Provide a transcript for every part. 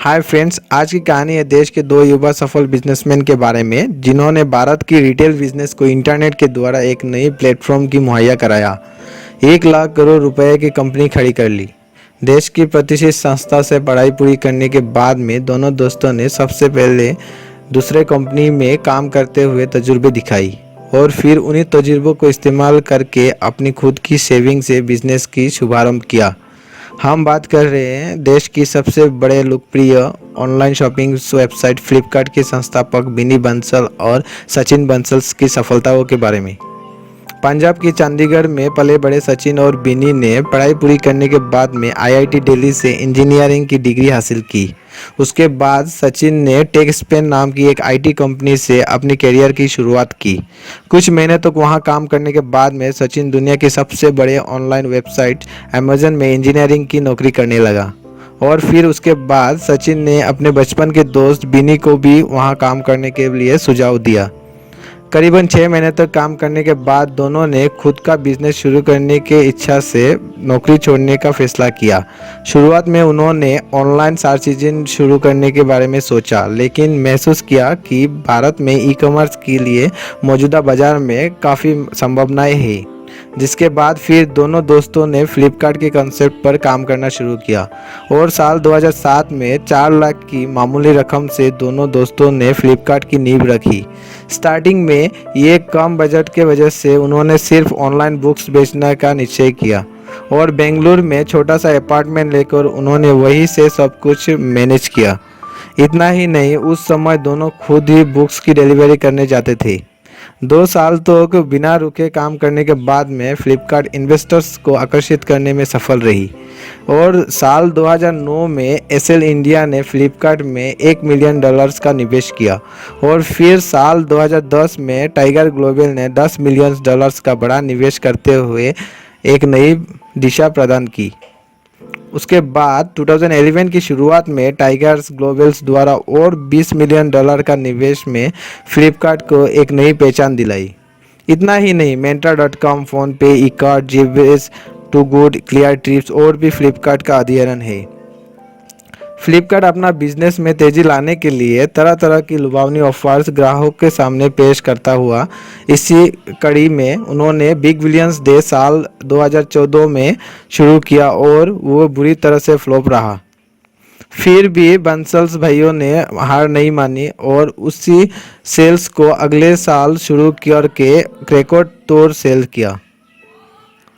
Hi friends, आज की कहानी है देश के दो युवा सफल बिजनेसमैन के बारे में जिन्होंने भारत की रिटेल बिजनेस को इंटरनेट के द्वारा एक नई प्लेटफॉर्म की मुहैया कराया। 1 लाख करोड़ रुपए की कंपनी खड़ी कर ली। देश की प्रतिष्ठित संस्था से पढ़ाई पूरी करने के बाद में दोनों दोस्तों ने सबसे पहले दूसरे कंपनी में काम करते हुए तजुर्बे दिखाई और फिर उन्हीं तजुर्बों को इस्तेमाल करके अपनी खुद की सेविंग से बिजनेस की शुभारंभ किया। हम बात कर रहे हैं देश की सबसे बड़े लोकप्रिय ऑनलाइन शॉपिंग वेबसाइट फ्लिपकार्ट के संस्थापक बिनी बंसल और सचिन बंसल की सफलताओं के बारे में। पंजाब की चंडीगढ़ में पले बड़े सचिन और बिनी ने पढ़ाई पूरी करने के बाद में आईआईटी दिल्ली से इंजीनियरिंग की डिग्री हासिल की। उसके बाद सचिन ने टेकस्पेन नाम की एक आईटी कंपनी से अपनी करियर की शुरुआत की। कुछ महीने तक वहां काम करने के बाद में सचिन दुनिया की सबसे बड़े ऑनलाइन वेबसाइट अमेजन में इंजीनियरिंग की नौकरी करने लगा और फिर उसके बाद सचिन ने अपने बचपन के दोस्त बिनी को भी वहां काम करने के लिए सुझाव दिया। करीबन 6 महीने तक काम करने के बाद दोनों ने खुद का बिजनेस शुरू करने की इच्छा से नौकरी छोड़ने का फैसला किया। शुरुआत में उन्होंने ऑनलाइन सर्च इंजन शुरू करने के बारे में सोचा, लेकिन महसूस किया कि भारत में ई कॉमर्स के लिए मौजूदा बाजार में काफ़ी संभावनाएं हैं। जिसके बाद फिर दोनों दोस्तों ने फ्लिपकार्ट के कॉन्सेप्ट पर काम करना शुरू किया और साल 2007 में 4 लाख की मामूली रकम से दोनों दोस्तों ने फ्लिपकार्ट की नींव रखी। स्टार्टिंग में ये कम बजट के वजह से उन्होंने सिर्फ ऑनलाइन बुक्स बेचने का निश्चय किया और बेंगलुरु में छोटा सा अपार्टमेंट लेकर उन्होंने वहीं से सब कुछ मैनेज किया। इतना ही नहीं, उस समय दोनों खुद ही बुक्स की डिलीवरी करने जाते थे। 2 साल तक बिना रुके काम करने के बाद में फ्लिपकार्ट इन्वेस्टर्स को आकर्षित करने में सफल रही और साल 2009 में एसएल इंडिया ने फ्लिपकार्ट में $1 मिलियन का निवेश किया और फिर साल 2010 में टाइगर ग्लोबल ने $10 मिलियन का बड़ा निवेश करते हुए एक नई दिशा प्रदान की। उसके बाद 2011 की शुरुआत में टाइगर्स ग्लोबल्स द्वारा और $20 मिलियन का निवेश में फ्लिपकार्ट को एक नई पहचान दिलाई। इतना ही नहीं, Myntra.com, PhonePe, Ekart, Jeeves, two good, clear trips और भी फ्लिपकार्ट का अध्ययन है। फ्लिपकार्ट अपना बिजनेस में तेजी लाने के लिए तरह तरह की लुभावनी ऑफर्स ग्राहकों के सामने पेश करता हुआ इसी कड़ी में उन्होंने बिग बिलियंस डे साल 2014 में शुरू किया और वो बुरी तरह से फ्लॉप रहा। फिर भी बंसल्स भाइयों ने हार नहीं मानी और उसी सेल्स को अगले साल शुरू करके रिकॉर्ड तोड़ सेल किया।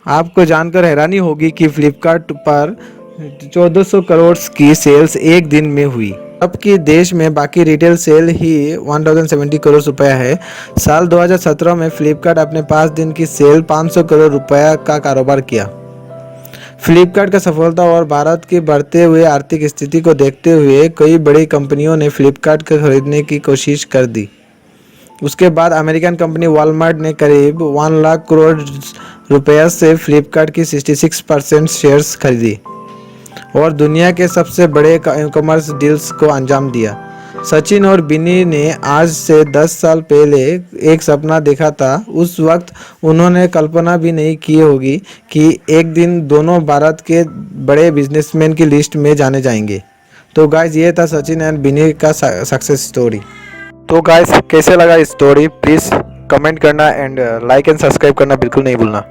आपको जानकर हैरानी होगी कि फ्लिपकार्ट पर 1400 करोड़ की सेल्स एक दिन में हुई, जबकि देश में बाकी रिटेल सेल ही 1070 करोड़ रुपया है। साल 2017 में फ्लिपकार्ट अपने 5 दिन की सेल 500 करोड़ रुपया का कारोबार किया। फ्लिपकार्ट का सफलता और भारत की बढ़ते हुए आर्थिक स्थिति को देखते हुए कई बड़ी कंपनियों ने फ्लिपकार्ट को खरीदने की कोशिश कर दी। उसके बाद अमेरिकन कंपनी वॉलमार्ट ने करीब 1 लाख करोड़ रुपया से फ्लिपकार्ट की 66% शेयर्स खरीदी और दुनिया के सबसे बड़े ई कॉमर्स डील्स को अंजाम दिया। सचिन और बिनी ने आज से 10 साल पहले एक सपना देखा था। उस वक्त उन्होंने कल्पना भी नहीं की होगी कि एक दिन दोनों भारत के बड़े बिजनेसमैन की लिस्ट में जाने जाएंगे। तो गाइस, ये था सचिन एंड बिनी का सक्सेस स्टोरी। तो गाइस, कैसे लगा स्टोरी? प्लीज़ कमेंट करना एंड लाइक एंड सब्सक्राइब करना बिल्कुल नहीं भूलना।